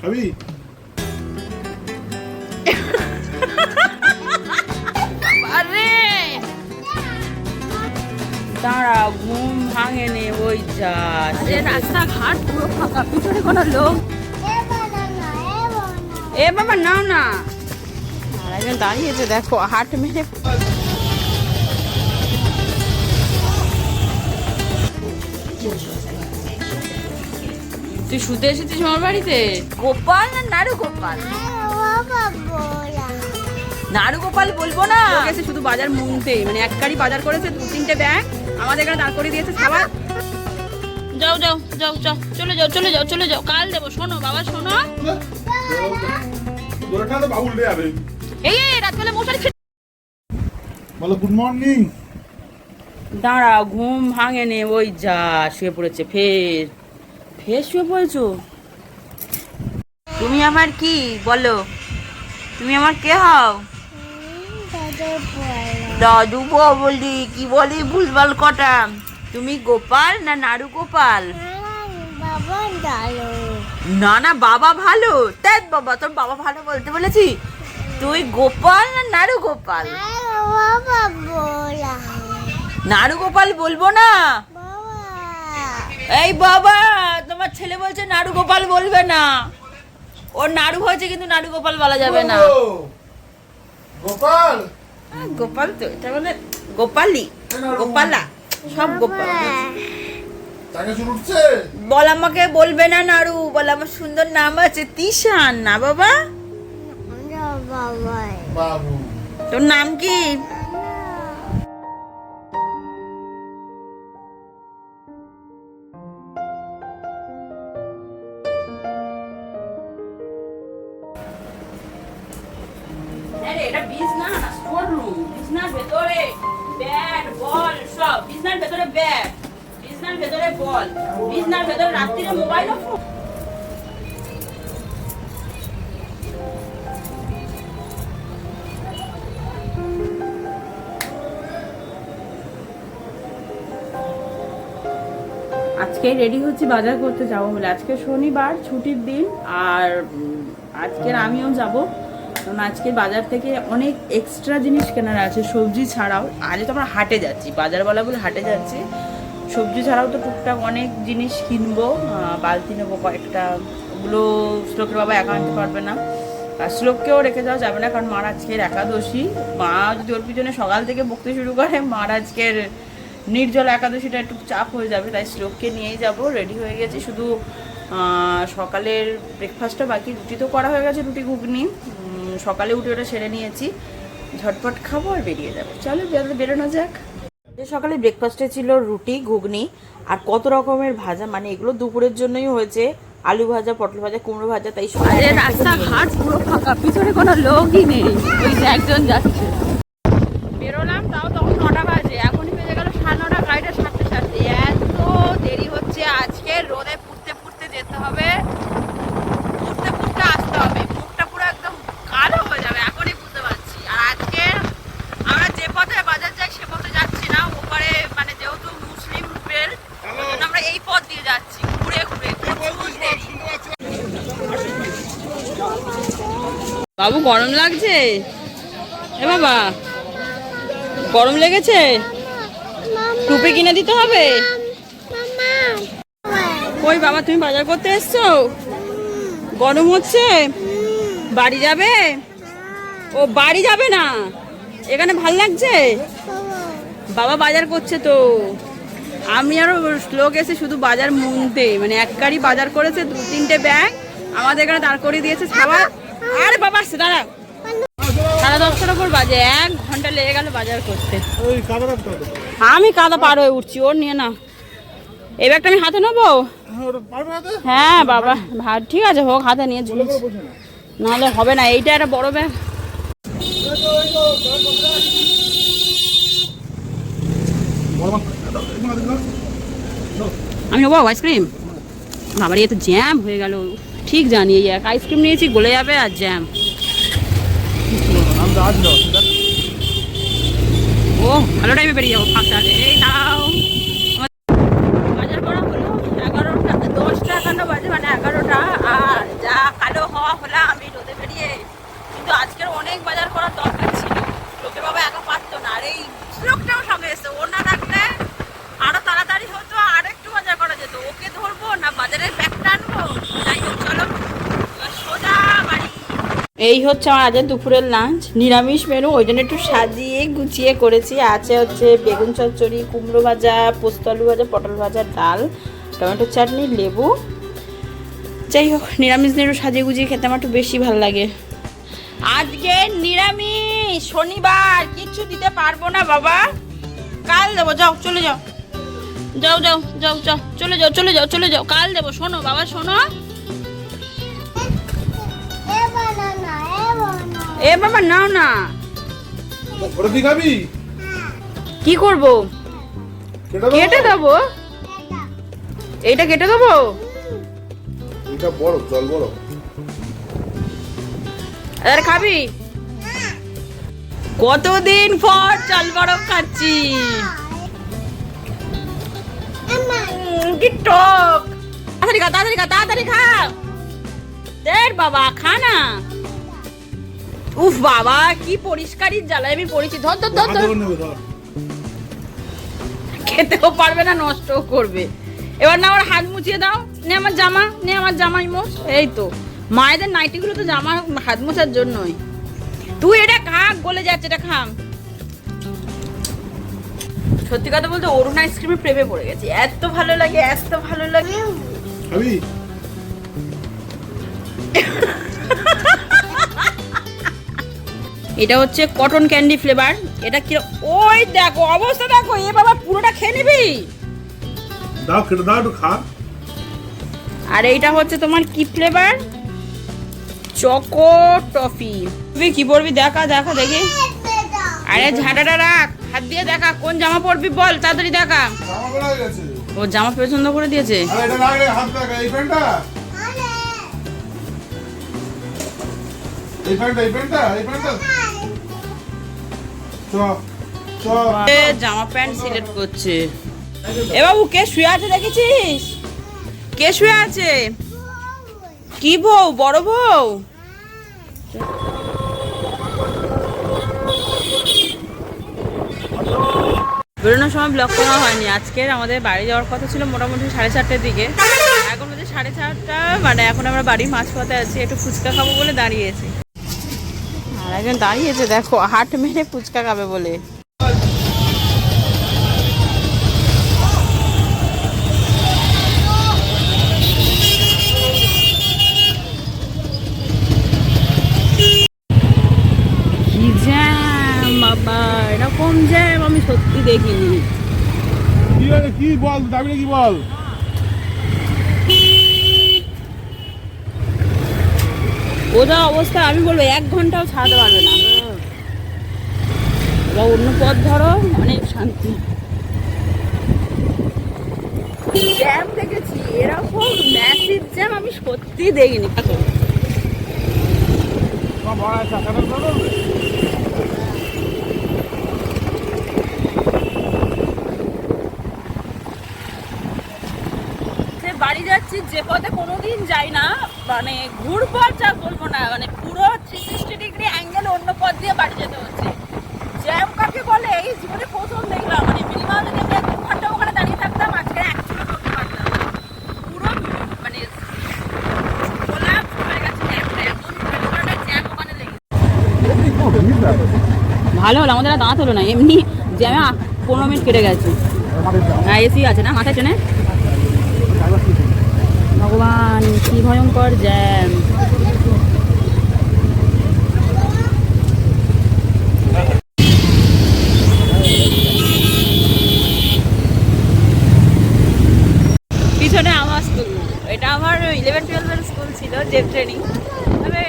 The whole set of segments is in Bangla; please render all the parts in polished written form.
খাবি? আরে দাঁড়া, ঘুম ভাঙেনি ওই যা। রাস্তাঘাট পুরো ফাঁকা, পিছনে কোনো লোক। এ বাবা নাও না, আর একজন দাঁড়িয়েছে দেখো হাট মেরে। তুই শুতে এসেছিস আমার বাড়িতে? গোপাল না নাড়ু গোপাল? নাড়ু গোপাল বলবো না, গেছে শুধু বাজার মুনতেই, মানে এক গাড়ি বাজার করেছে, 2-3টে ব্যাগ আমাদের এখানে দাঁড় করে দিয়েছে খাবার। যাও যাও যাও যাও, চলে যাও চলে যাও চলে যাও, কাল দেবো। শোনো বাবা শোনো, এই রাতবেলা মশারি। বলো গুড মর্নিং। দাঁড়া, ঘুম ভাঙেনি ওই যা, শুয়ে পড়েছে। ফের ফের শুয়ে পড়েছো? তুমি আমার কি বলো? তুমি আমার কে হও? দাদু বলি কি বলি ভুলভাল কটা। তুমি গোপাল না নাড়ু গোপাল? না না বাবা ভালো। দেখ বাবা, তোর বাবা ভালো বলতে বলেছি। তুই গোপাল না নাড়ু গোপাল? নাড়ু গোপাল বলবো না। এই বাবা, তোমার ছেলে বলছে নাড়ু গোপাল বলবে না। ওর নাড়ু হয়েছে কিন্তু নাড়ু গোপাল বলা যাবে না। গোপাল গোপাল তো এটা বলে গোপালি, গোপালা সব গোপাল। বল আমাকে বলবে না নাড়ু, বল আমার সুন্দর নাম আছে তিশান। না বাবা, তোর নাম কি? এটা বিছনা না, স্টোর রুম। বিছনার ভেতরে ব্যাট বল সব, বিছনার ভেতরে ব্যাট, বিছনার ভেতরে বল, বিছনার ভেতরে রাত্রিরে মোবাইল ও ফোন। আজকে রেডি হচ্ছি বাজার করতে যাবো বলে। আজকে শনিবার, ছুটির দিন, আর আজকের আমিও যাব, কারণ আজকে বাজার থেকে অনেক এক্সট্রা জিনিস কেনার আছে, সবজি ছাড়াও। আজকে তো আমরা হাটে যাচ্ছি, বাজার বলা বলে হাটে যাচ্ছি। সবজি ছাড়াও তো টুকটাক অনেক জিনিস কিনবো। বালতি নেবো কয়েকটা, ওগুলো শ্লোকের বাবা একা আনতে পারবে না, আর শ্লোককেও রেখে যাওয়া যাবে না, কারণ মার আজকের একাদশী। মা যদি ওর পিছনে সকাল থেকে বকতে শুরু করে, মার আজকের নির্জল একাদশীটা একটু চাপ হয়ে যাবে, তাই শ্লোককে নিয়েই যাব। রেডি হয়ে গেছি, শুধু সকালের ব্রেকফাস্টটা বাকি। রুটি তো করা হয়ে গেছে, রুটি ঘুগনি সকালে উঠে ওটা সেরে নিয়েছি। ঝটপট খাবো আর বেরিয়ে যাবো। চলো বেরোনো যাক। সকালে ব্রেকফাস্টে ছিল রুটি ঘুগনি আর কত রকমের ভাজা, মানে এগুলো দুপুরের জন্যই হয়েছে। আলু ভাজা, পটল ভাজা, কুমড়ো ভাজা। তাই রাস্তাঘাট পুরো ফাঁকা, পিছনে কোনো লোকই নেই, ওই যে একজন যাচ্ছে। বেরোলাম তাও তখন 9টা বাজে, এখনই বেজে গেল 9:30। গাড়িটা সারতে সারতে এত দেরি হচ্ছে। আজকে রোদে পুড়তে পুড়তে যেতে হবে, পুড়তে পুড়তে আসতে হবে, মুখটা পুরো একদম কালো হয়ে যাবে, এখনই বুঝতে পারছি। আর আজকে আমরা যে পথে বাজার যাই সে পথে যাচ্ছি না, ওপারে মানে যেহেতু মুসলিম বেল্ট, আমরা এই পথ দিয়ে যাচ্ছি ঘুরে ঘুরে। বাবু গরম লাগছে? এ বাবা গরম লেগেছে? টুপি কিনে দিতে হবে। কই বাবা, তুমি বাজার করতে এসছো? গরম হচ্ছে? বাড়ি যাবে? ও বাড়ি যাবে না, এখানে ভাল লাগছে? বাবা বাজার করছে তো, আমি আরো লোক এসে শুধু বাজার মুনতে, মানে এক গাড়ি বাজার করেছে, 2-3টে ব্যাগ আমাদের এখানে দাঁড় করে দিয়েছে খাবার। আরে বাবা আসছে, দাঁড়া। 10:30টার উপর বাজে, 1 ঘন্টা লেগে গেল বাজার করতে। আমি কাদা পার হয়ে উঠছি, ওর নিয়ে না। এই ব্যাগটা আমি হাতে নেবো? হ্যাঁ বাবা, ঠিক আছে হোক, হাতে নিয়ে ঝুলছি, নাহলে হবে না। এইটা একটা বড় ব্যাগ। আমি নেবো আইসক্রিম। বাবার ইয়ে তো জ্যাম হয়ে গেল, ঠিক জানি এই এক আইসক্রিম নিয়েছি গলে যাবে, আর জ্যাম। ও ভালো টাইমে বেরিয়ে যাবো, ফাঁকটা। এই দাও, বাজার করা হলো 11টা, 10টা এখানে বাজে, মানে 11টা। আর যা ভালো হওয়া হলাম আমি রোদে বেরিয়ে, কিন্তু আজকের অনেক বাজার করার দরকার ছিল। লোকের বাবা একা পারতো না, আর এই লোকটাও সঙ্গে এসছে, ওর না থাকলে আরো তাড়াতাড়ি হতো, আর একটু বাজার করা যেত। ওকে ধরবো না বাজারের ব্যাগটা আনবো। যাই হোক চলো এবার সোজা বাড়ি। এই হচ্ছে আমার আজকে দুপুরের লাঞ্চ, নিরামিষ মেনু, ওই জন্য একটু সাজিয়ে গুছিয়ে করেছি। আছে হচ্ছে বেগুন চচ্চড়ি, কুমড়ো ভাজা, পোস্ত আলু ভাজা, পটল ভাজা, ডাল, টমেটো চাটনি, লেবু। যাই হোক নিরামিষ মেনু সাজিয়ে গুছিয়ে খেতে আমার একটু বেশি ভালো লাগে। আজকে নিরামিষ, শনিবার, কিচ্ছু দিতে পারবো না বাবা, কাল দেবো। যাও চলে যাও, যাও যাও যাও যাও চলে যাও চলে যাও চলে যাও, কাল দেবো। শোনো বাবা শোনো, এ বাবা নাও না। খাবি? কি করব? কেটে দেবো, এইটা কেটে দেবো। এটা বড়, জল বড়। আরে খাবি? কতদিন পর চাল বরফ খাচ্ছি। কি টক। তাড়াতাড়ি খা তাড়াতাড়ি খা তাড়াতাড়ি খা। দেখ বাবা খা না। উফ বাবা কি পরিষ্কারই জ্বালায় আমি পড়েছি। ধর ধর ধর ধর। খেতেও পারবে না, নষ্টও করবে। এবার না আমার হাত মুছিয়ে দাও। নে আমার জামা, নে আমার জামাই মোছ। এই তো মায়েদের নাইটিগুলো তো জামা হাত মোছার জন্যই। তুই এটা খা, গলে যাচ্ছে, এটা খা। সত্যি কথা বলতে অরুণ আইসক্রিমের প্রেমে পড়ে গেছি, এত ভালো লাগে এত ভালো লাগে। খাবি? এটা হচ্ছে কটন ক্যান্ডি ফ্লেভার। এটা কি? ওই দেখো অবস্থা দেখো, এ বাবা পুরোটা খেয়ে নিবি? দাও কেটে দাও একটু খা। আর এইটা হচ্ছে তোমার কি ফ্লেভার? Choco toffee. তুই কি পরবি দেখা দেখা দেখি। আরে ঝাঁটাটা রাখ, হাত দিয়ে দেখা কোন জামা পরবি বল, তাড়াতাড়ি দেখা। জামা পরা হয়ে গেছে। ও জামা পছন্দ করে দিয়েছে। আরে এটা লাগে হাত লাগা, এই প্যান্টটা। এই প্যান্টটা, এই প্যান্টটা, এই প্যান্টটা। চ চ। জামা প্যান্ট সিলেক্ট করছে। এ বাবু কে শুয়ে আছে দেখেছিস? কে শুয়ে আছে? কি বউ? বড় বউ? বেরোনোর সময় ব্লগ করা হয়নি। আজকের আমাদের বাড়ি যাওয়ার কথা ছিল মোটামুটি 4:30টার দিকে, এখন হচ্ছে 4:30, মানে এখন আমরা বাড়ির মাঝপথে আছি। একটু ফুচকা খাবো বলে দাঁড়িয়েছি, আর একজন দাঁড়িয়েছে দেখো হাট মেরে ফুচকা খাবে বলে। কি জ্যাম বাবা, এরকম জ্যাম আমি সত্যি দেখিনি। কি হয়েছে? কি বল, দাবি কি বল? ওটা অবস্থা আমি বলবো 1 ঘন্টাও ছাড়তে পারবে না। এবার অন্য পথ ধরো, অনেক শান্তি। জ্যাম দেখেছি, এরকম ম্যাসিভ জ্যাম আমি সত্যি দেখিনি। বাড়ি যাচ্ছি যে পথে কোনোদিন যাই না, মানে ঘুরপথ যা বলবো না, মানে পুরো 360 ডিগ্রি অ্যাঙ্গেল অন্য পথ দিয়ে বাড়ি যেতে হচ্ছে। জ্যাম কাকে বলে এই জীবনে প্রথম দেখলাম। মানে মিনিমাম যদি আমরা 2 ঘন্টা ওখানে দাঁড়িয়ে থাকতাম, আজকে অ্যাকচুয়ালি করতে পারতাম না। পুরো মানে কোলাপস হয়ে গেছে জ্যামটা, এমন ধরনের জ্যাম ওখানে লেগেছে। ভালো হলো আমাদের আর দাঁত হলো না, এমনি জ্যামে 15 মিনিট কেটে গেছে। না এসি আছে না মাথায় ট্রেনে? ভগবান কি ভয়ঙ্কর জ্যাম। পিছনে আমার স্কুল, এটা আমার 11-12 স্কুল ছিল, জেব ট্রেনিং। তবে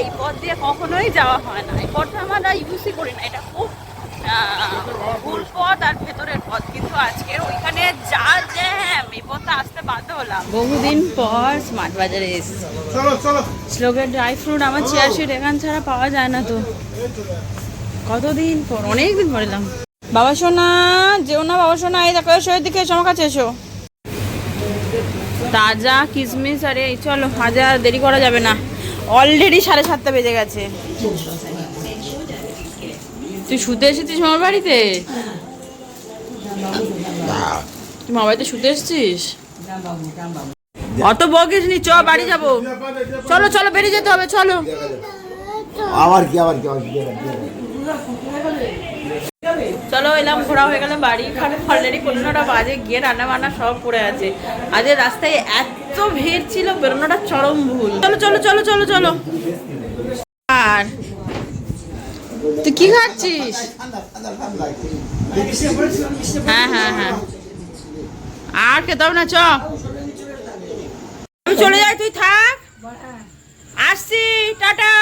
এই পথ দিয়ে কখনোই যাওয়া হয় না, এই পথটা আমরা ইউজই করি না। এটা খুব ভুল পথ আর ভেতরের পথ, কিন্তু আজকের ওইখানে যা জ্যাম, এই পথটা আসতে বাধ্য হলাম। বহুদিন পর স্মার্ট বাজারে এসেছি। চলো চলো। শ্লোকের ড্রাই ফ্রুট আমার চেয়ারশিট এখান ছাড়া পাওয়া যায় না তো। কতদিন পর, অনেকদিন পর এলাম। বাবা সোনা যেও না, বাবা সোনা এই দেখো এসো, এদিকে এসো, আমার কাছে এসো। তাজা কিশমিশ। আরে চলো, আজ আর দেরি করা যাবে না, অলরেডি 7:30 বেজে গেছে। তুই শুতে এসেছিস মামার বাড়িতে? তুই মামার বাড়িতে শুতে এসেছিস? অত বকিস নি, চ বাড়ি যাবো। চলো চলো, বেরিয়ে যেতে হবে, চলো। আবার কি চলো, এলাম, ঘোরা হয়ে গেল বাড়ি। অলরেডি 15টা বাজে, গিয়ে রান্না বান্না সব পড়ে আছে। আজ রাস্তায় এত ভিড় ছিল, বেরোনোটা চরম ভুল। চলো চলো চলো চলো চলো। আর তুই কি খাচ্ছিস? হ্যাঁ হ্যাঁ হ্যাঁ, আর খেতে হবে না, চ। আমি চলে যাই, তুই থাক। আসছি, টাটা।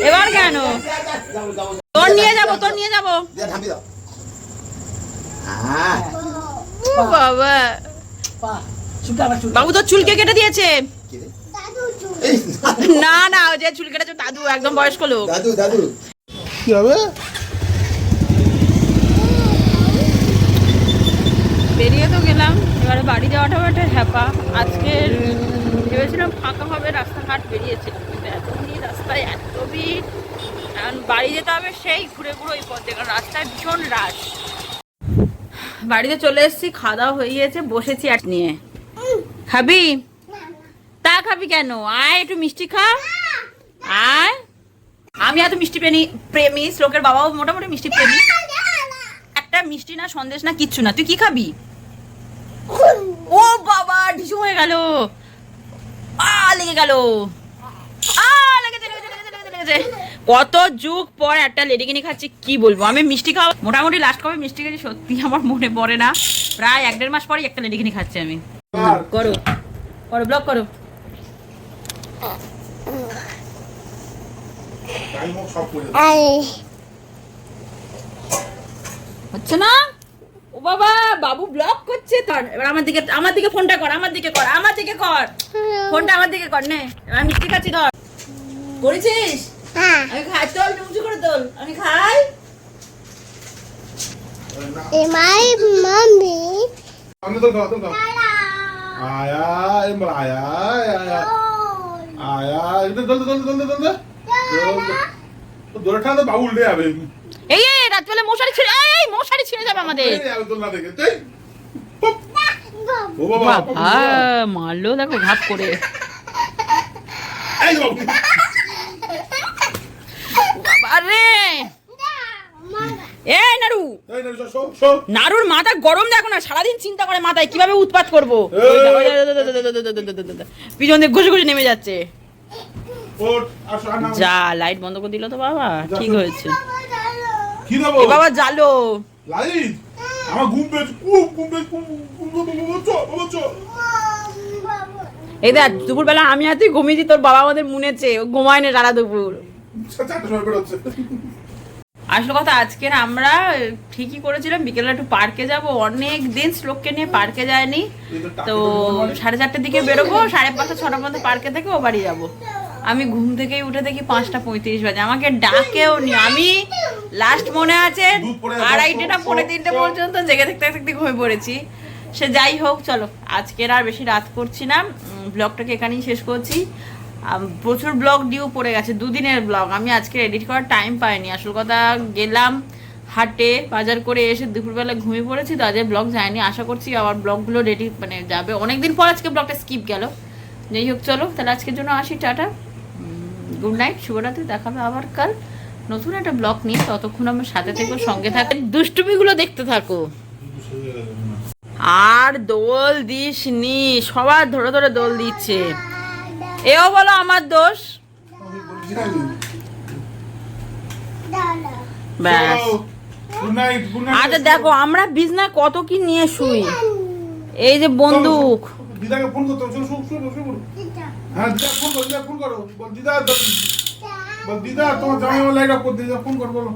এবার কেন? তোর নিয়ে যাবো, তোর নিয়ে যাবো। বাবা, বাবু তোর চুলকে কেটে দিয়েছে। না না, ও যে চুল কেটেছে দাদু, একদম বয়স্ক লোক। কি হবে? বেরিয়ে তো গেলাম, এবারে বাড়ি যাওয়াটাও একটা হ্যাপা। আজকে ভেবেছিলাম ফাঁকা হবে, রাস্তাঘাট বেরিয়েছিলাম, কিন্তু এত ভিড় রাস্তায়, এত ভিড়। কারণ বাড়ি যেতে হবে সেই ঘুরে ঘুরে ওই পথে, কারণ রাস্তায় ভীষণ রাশ। বাড়িতে চলে এসেছি, খাওয়া দাওয়া হয়ে গিয়েছে, বসেছি আর নিয়ে। খাবি? তা খাবি কেন? আয় একটু মিষ্টি খা, আয়। আমি এত মিষ্টি প্রেমী, লোকের বাবাও মোটামুটি মিষ্টি প্রেমী। একটা মিষ্টি না, সন্দেশ না, কিচ্ছু না। তুই কি খাবি? ও বাবা, ঢিসু হয়ে গেল, লেগে গেল, লেগেছে। কত যুগ পর একটা লেডিকিনি খাচ্ছি, কি বলবো। আমি মিষ্টি খাওয়া মোটামুটি লাস্ট কবে মিষ্টি খেয়েছি সত্যি আমার মনে পড়ে না। প্রায় 1-1.5 মাস পরই একটা লেডিকিনি খাচ্ছি আমি। করো করো, ব্লক করো। হচ্ছে না? ও বাবা, বাবু ব্লক করছে তোর। এবার আমার দিকে ফোনটা কর, আমার দিকে কর, আমার দিকে কর ফোনটা, আমার দিকে কর। নে, আমি মিষ্টি খাচ্ছি, ধর। করেছিস? আমি খাই, তোল, উঁচু করে তোল, আমি খাই। মাই মাম্মি আমি তো খাও, তো খাও। আয়া, এমন আয়া আয়া আয়া, এটা দল দল দল দল দল। তো দৌড়ে ঠান্ডা বাবু উল্টে যাবে। এই রাতবেলা মশারি ছিঁড়ে, এই মশারি ছিঁড়ে যাবে আমাদের। আমি তো না দেখে তাই। ও বাবা, মারলো দেখো ঘাপ করে। এই বাবু, আরে এই নারু, এই না, সব সব নারুর মাথা গরম দেখো না, সারাদিন চিন্তা করে মাথায় কিভাবে উৎপাত করবো। পিছন দিয়ে ঘুষে ঘুষে নেমে যাচ্ছে। ওট আসো, আর নাও। যা, লাইট বন্ধ করে দিল তো বাবা, ঠিক হয়েছে। কি দেবো? এ বাবা জালো লাইট, আমার ঘুম পেয়েছে, ঘুম পেয়েছে, বাবা চো। এই দেখ, দুপুরবেলা আমি আর তুই ঘুমিয়েছি, তোর বাবা আমাদের মুনেছে, ও ঘুমায় না সারা দুপুর। 4টার সময় বেরোচ্ছে। আসল কথা, আজকের আমরা ঠিকই করেছিলাম বিকেলে একটু পার্কে যাব। অনেক দিন শ্লোককে নিয়ে পার্কে যায়নি, তো 4:30টার দিকে বেরোবো, 5:30-6টার মধ্যে পার্কে থেকে ও বাড়ি যাবো। আমি ঘুম থেকেই উঠে দেখি 5:35 বাজে, আমাকে ডাকেও নি। আমি লাস্ট মনে আছে 2:30-3:30 পর্যন্ত জেগে থাকতে থাকতে ঘুমিয়ে পড়েছি। সে যাই হোক, চলো আজকের আর বেশি রাত করছি না, ব্লগটাকে এখানেই শেষ করছি। প্রচুর ব্লগ ডিউ পড়ে গেছে, 2 দিনের ব্লগ। আমি আজকে এডিট করার টাইম পাইনি। আসল কথা, গেলাম হাটে, বাজার করে এসে দুপুরবেলা ঘুমিয়ে পড়েছি, তো আজকে ব্লগ যায়নি। আশা করছি আবার ব্লগগুলো রেডি মানে যাবে। অনেকদিন পর আজকে ব্লগটা স্কিপ গেল। যাই হোক, চলো তাহলে আজকের জন্য আসি, টাটা, গুড নাইট, শুভরাত্রি। দেখাবে আবার কাল নতুন একটা ব্লগ নিয়ে। ততক্ষণ আমার সাথে থেকো, সঙ্গে থাকো, দুষ্টুমিগুলো দেখতে থাকো। আর দোল দিস নি, সবার ধরে ধরে দোল দিচ্ছে। এও বলো আমার দোষ। ব্যাস, গুড নাইট, গুড নাইট। আচ্ছা দেখো, আমরা বিছনা কত কি নিয়ে শুই। এই যে বন্দুক, দিদাকে ফোন করতে হবে, শুনো। হ্যাঁ, দিদা ফোন করো, বল দিদা, তোমার জামাই লাইট অফ করে দিদা, ফোন করো, বলো।